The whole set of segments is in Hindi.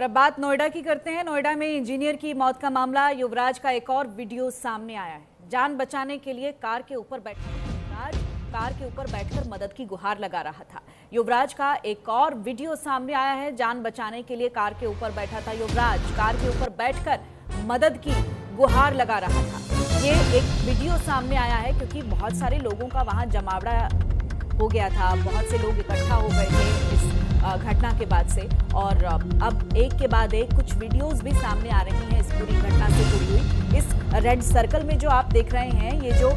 अब बात नोएडा की करते हैं। नोएडा में इंजीनियर की मौत का मामला, युवराज का एक और वीडियो सामने आया है। जान बचाने के लिए कार के ऊपर बैठा युवराज कार के ऊपर बैठकर मदद की गुहार लगा रहा था। युवराज का एक और वीडियो सामने आया है। जान बचाने के लिए कार के ऊपर बैठा था युवराज, कार के ऊपर बैठकर मदद की गुहार लगा रहा था। ये एक वीडियो सामने आया है क्योंकि बहुत सारे लोगों का वहां जमावड़ा हो गया था। बहुत से लोग इकट्ठा हो गए थे इस घटना के बाद से, और अब एक के बाद एक कुछ वीडियोस भी सामने आ रही हैं इस पूरी घटना से जुड़ी हुई। इस रेड सर्कल में जो आप देख रहे हैं, ये जो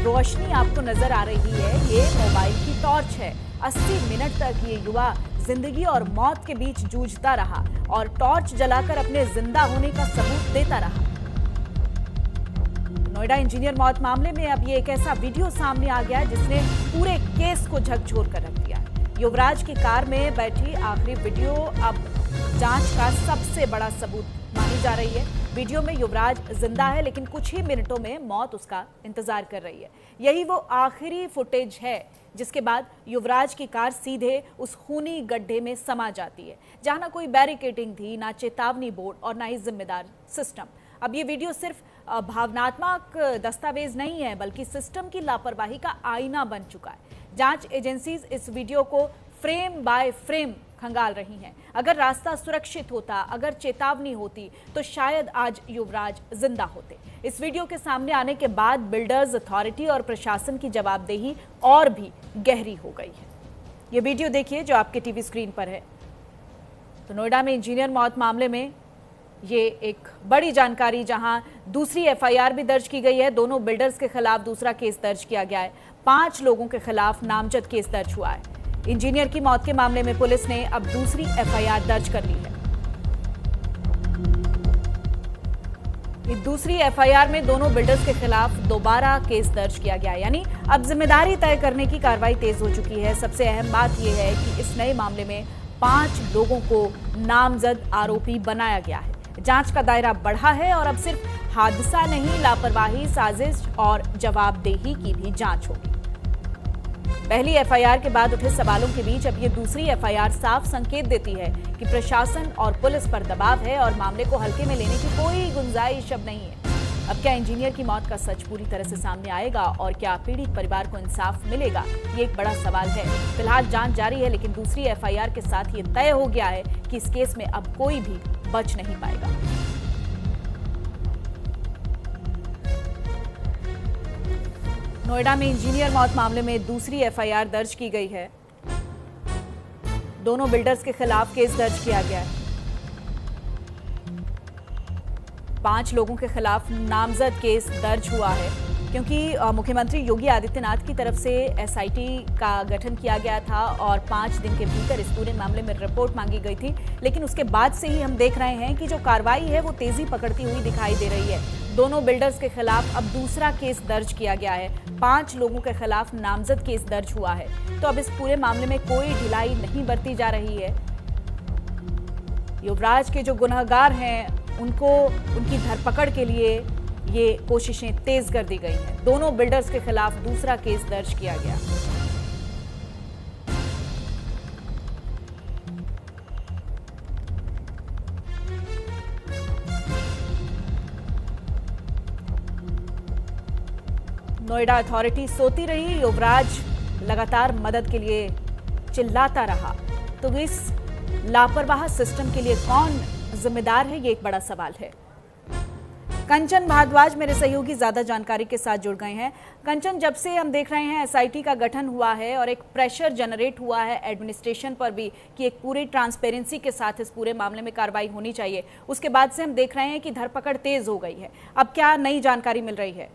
रोशनी आपको नजर आ रही है, ये मोबाइल की टॉर्च है। 80 मिनट तक ये युवा जिंदगी और मौत के बीच जूझता रहा और टॉर्च जलाकर अपने जिंदा होने का सबूत देता रहा। नोएडा इंजीनियर मौत मामले में अब ये एक ऐसा वीडियो सामने आ गया जिसने पूरे केस को झकझोर कर रख दिया। युवराज की कार में बैठी आखिरी वीडियो अब जांच का सबसे बड़ा सबूत मानी जा रही है। वीडियो में युवराज जिंदा है, लेकिन कुछ ही मिनटों में मौत उसका इंतजार कर रही है। यही वो आखिरी फुटेज है जिसके बाद युवराज की कार सीधे उस खूनी गड्ढे में समा जाती है, जहां ना कोई बैरिकेडिंग थी, ना चेतावनी बोर्ड और ना ही जिम्मेदार सिस्टम। अब ये वीडियो सिर्फ भावनात्मक दस्तावेज नहीं है, बल्कि सिस्टम की लापरवाही का आईना बन चुका है। जांच एजेंसीज इस वीडियो को फ्रेम बाय फ्रेम खंगाल रही हैं। अगर रास्ता सुरक्षित होता, अगर चेतावनी होती, तो शायद आज युवराज जिंदा होते। इस वीडियो के सामने आने के बाद बिल्डर्स, अथॉरिटी और प्रशासन की जवाबदेही और भी गहरी हो गई है। ये वीडियो देखिए जो आपके टीवी स्क्रीन पर है। तो नोएडा में इंजीनियर मौत मामले में ये एक बड़ी जानकारी, जहां दूसरी एफआईआर भी दर्ज की गई है। दोनों बिल्डर्स के खिलाफ दूसरा केस दर्ज किया गया है। 5 लोगों के खिलाफ नामजद केस दर्ज हुआ है। इंजीनियर की मौत के मामले में पुलिस ने अब दूसरी एफआईआर दर्ज कर ली है। दूसरी एफआईआर में दोनों बिल्डर्स के खिलाफ दोबारा केस दर्ज किया गया, यानी अब जिम्मेदारी तय करने की कार्रवाई तेज हो चुकी है। सबसे अहम बात यह है कि इस नए मामले में 5 लोगों को नामजद आरोपी बनाया गया है। जांच का दायरा बढ़ा है और अब सिर्फ हादसा नहीं, लापरवाही, साजिश और जवाबदेही की भी जांच होगी। पहली एफआईआर के बाद उठे सवालों के बीच अब ये दूसरी एफआईआर साफ संकेत देती है कि प्रशासन और पुलिस पर दबाव है और मामले को हल्के में लेने की कोई गुंजाइश अब नहीं है। अब क्या इंजीनियर की मौत का सच पूरी तरह से सामने आएगा और क्या पीड़ित परिवार को इंसाफ मिलेगा, ये एक बड़ा सवाल है। फिलहाल जांच जारी है, लेकिन दूसरी एफआईआर के साथ ये तय हो गया है कि इस केस में अब कोई भी बच नहीं पाएगा। नोएडा में इंजीनियर मौत मामले में दूसरी एफआईआर दर्ज की गई है। दोनों बिल्डर्स के खिलाफ केस दर्ज किया गया है। 5 लोगों के खिलाफ नामजद केस दर्ज हुआ है, क्योंकि मुख्यमंत्री योगी आदित्यनाथ की तरफ से एसआईटी का गठन किया गया था और 5 दिन के भीतर इस पूरे मामले में रिपोर्ट मांगी गई थी। लेकिन उसके बाद से ही हम देख रहे हैं कि जो कार्रवाई है वो तेजी पकड़ती हुई दिखाई दे रही है। दोनों बिल्डर्स के खिलाफ अब दूसरा केस दर्ज किया गया है। 5 लोगों के खिलाफ नामजद केस दर्ज हुआ है। तो अब इस पूरे मामले में कोई ढिलाई नहीं बरती जा रही है। युवराज के जो गुनहगार हैं उनको उनकी धरपकड़ के लिए ये कोशिशें तेज कर दी गई हैं। दोनों बिल्डर्स के खिलाफ दूसरा केस दर्ज किया गया। नोएडा अथॉरिटी सोती रही, युवराज लगातार मदद के लिए चिल्लाता रहा। तो इस लापरवाह सिस्टम के लिए कौन जिम्मेदार है, ये एक बड़ा सवाल है। कंचन भारद्वाज मेरे सहयोगी ज्यादा जानकारी के साथ जुड़ गए हैं। कंचन, जब से हम देख रहे हैं एसआईटी का गठन हुआ है और एक प्रेशर जनरेट हुआ है एडमिनिस्ट्रेशन पर भी कि एक पूरी ट्रांसपेरेंसी के साथ इस पूरे मामले में कार्रवाई होनी चाहिए, उसके बाद से हम देख रहे हैं कि धरपकड़ तेज हो गई है। अब क्या नई जानकारी मिल रही है?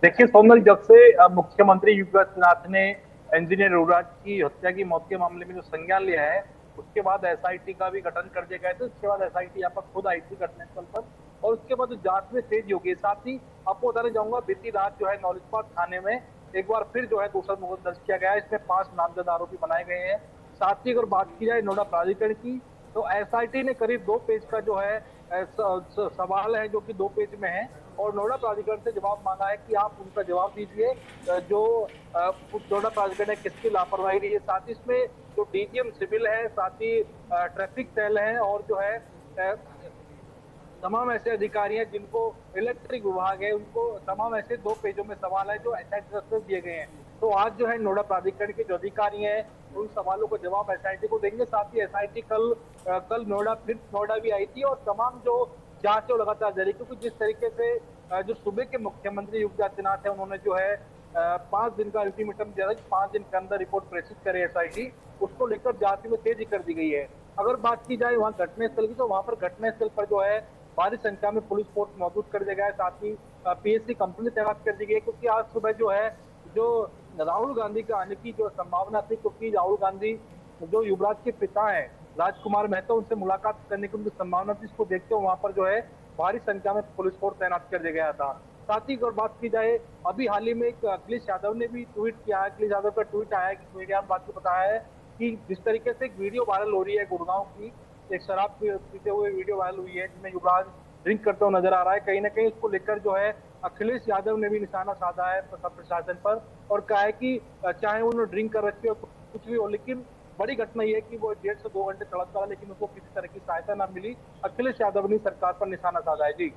देखिए सोनल, जब से मुख्यमंत्री योगी आदित्यनाथ ने इंजीनियर युवराज की हत्या की मौत के मामले में जो संज्ञान लिया है, उसके बाद एसआईटी का भी गठन कर दिया गया था। उसके बाद एसआईटी यहाँ पर खुद आई थी घटनास्थल पर, और उसके बाद जांच में तेज हो गई। साथ ही आपको बताने जाऊंगा, बीती रात जो है नॉलेज पार्क थाने में एक बार फिर जो है दूसरा मुकदमा दर्ज किया गया है। इसमें 5 नामजद आरोपी बनाए गए हैं। साथ ही अगर बात की जाए नोएडा प्राधिकरण की, तो एसआईटी ने करीब 2 पेज का जो है सवाल है जो कि 2 पेज में है, और नोएडा प्राधिकरण से जवाब मांगा है कि आप उनका जवाब दीजिए, जो नोएडा प्राधिकरण ने किसकी लापरवाही रही है। साथ ही इसमें जो डीजीएम सिविल है, साथ ही ट्रैफिक सेल है और जो है तमाम ऐसे अधिकारी हैं जिनको इलेक्ट्रिक विभाग है, उनको तमाम ऐसे 2 पेजों में सवाल है जो एसआईटी दिए गए हैं। तो आज जो है नोएडा प्राधिकरण के जो अधिकारी हैं उन सवालों को जवाब एसआईटी को देंगे। साथ ही एसआईटी कल नोएडा भी आई थी और तमाम जो जांच है वो लगातार जारी, क्योंकि जिस तरीके से जो सूबे के मुख्यमंत्री योगी आदित्यनाथ है उन्होंने जो है 5 दिन का अल्टीमेटम दिया था कि 5 दिन के अंदर रिपोर्ट प्रेषित करे एसआईटी, उसको लेकर जांच में तेजी कर दी गई है। अगर बात की जाए वहाँ घटनास्थल की, तो वहाँ पर घटनास्थल पर जो है भारी संख्या में पुलिस फोर्स मौजूद कर दिया गया है। साथ ही पीएससी कंपनी तैनात कर दी गई है, क्योंकि आज सुबह जो है जो राहुल गांधी के आने की जो संभावना थी, क्योंकि राहुल गांधी जो युवराज के पिता हैं राजकुमार मेहता, उनसे मुलाकात करने की उनकी संभावना थी, इसको देखते हुए वहां पर जो है भारी संख्या में पुलिस फोर्स तैनात कर दिया गया था। साथ ही अगर बात की जाए, अभी हाल ही में एक अखिलेश यादव ने भी ट्वीट किया है। अखिलेश यादव का ट्वीट आया है कि मीडिया में बात को बताया है कि जिस तरीके से एक वीडियो वायरल हो रही है गुड़गांव की, एक शराब पीते हुए वीडियो वायरल हुई है जिसमें युवराज ड्रिंक करता हुआ नजर आ रहा है। कहीं ना कहीं उसको लेकर जो है अखिलेश यादव ने भी निशाना साधा है प्रशासन पर और कहा है कि चाहे उन्होंने ड्रिंक कर रखी हो कुछ भी हो, लेकिन बड़ी घटना यह है कि वो 1.5 से 2 घंटे सड़क पर, लेकिन उसको किसी तरह की सहायता न मिली। अखिलेश यादव ने सरकार पर निशाना साधा है। जी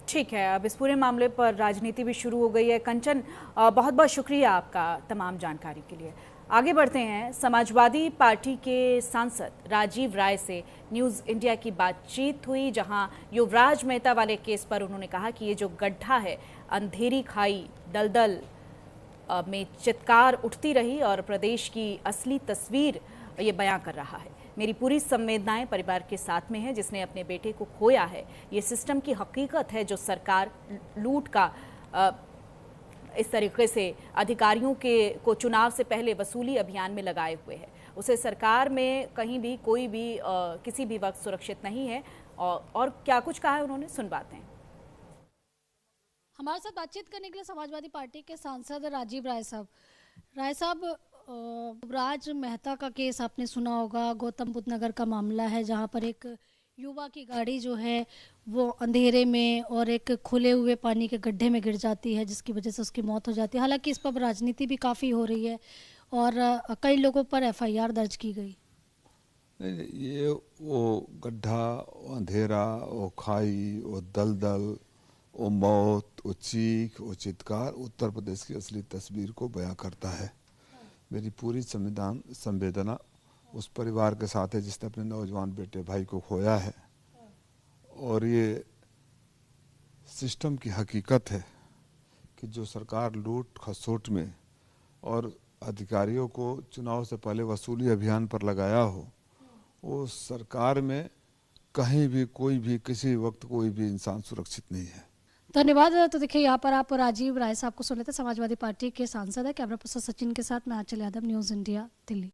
ठीक है, अब इस पूरे मामले पर राजनीति भी शुरू हो गई है। कंचन, बहुत बहुत शुक्रिया आपका तमाम जानकारी के लिए। आगे बढ़ते हैं। समाजवादी पार्टी के सांसद राजीव राय से न्यूज़ इंडिया की बातचीत हुई, जहां युवराज मेहता वाले केस पर उन्होंने कहा कि ये जो गड्ढा है, अंधेरी खाई दलदल में चित्कार उठती रही और प्रदेश की असली तस्वीर ये बयां कर रहा है। मेरी पूरी संवेदनाएं परिवार के साथ में है जिसने अपने बेटे को खोया है। ये सिस्टम की हकीकत है जो सरकार लूट का इस तरीके से अधिकारियों को चुनाव से पहले वसूली अभियान में लगाए हुए है। उसे सरकार में कहीं भी कोई भी किसी भी वक्त सुरक्षित नहीं है। और क्या कुछ कहा है उन्होंने, सुन बातें। हमारे साथ बातचीत करने के लिए समाजवादी पार्टी के सांसद राजीव राय साहब। राय साहब, युवराज मेहता का केस आपने सुना होगा, गौतम बुद्ध नगर का मामला है जहां पर एक युवा की गाड़ी जो है वो अंधेरे में और एक खुले हुए पानी के गड्ढे में गिर जाती है, जिसकी वजह से उसकी मौत हो जाती है। हालांकि इस पर राजनीति भी काफ़ी हो रही है और कई लोगों पर एफआईआर दर्ज की गई। ये वो गड्ढा, वो अंधेरा, वो खाई, वो दलदल, वो मौत, वो चीख, वो चित्कार उत्तर प्रदेश की असली तस्वीर को बयां करता है। मेरी पूरी संवेदना उस परिवार के साथ है जिसने अपने नौजवान बेटे भाई को खोया है। और ये सिस्टम की हकीकत है कि जो सरकार लूट खसोट में और अधिकारियों को चुनाव से पहले वसूली अभियान पर लगाया हो, वो सरकार में कहीं भी कोई भी किसी वक्त कोई भी इंसान सुरक्षित नहीं है। धन्यवाद। तो देखिए, यहाँ पर आप राजीव राय साहब को सुन लेते, समाजवादी पार्टी के सांसद है। कैमरा पर्सन सचिन के साथ मैं आंचल यादव, न्यूज़ इंडिया, दिल्ली।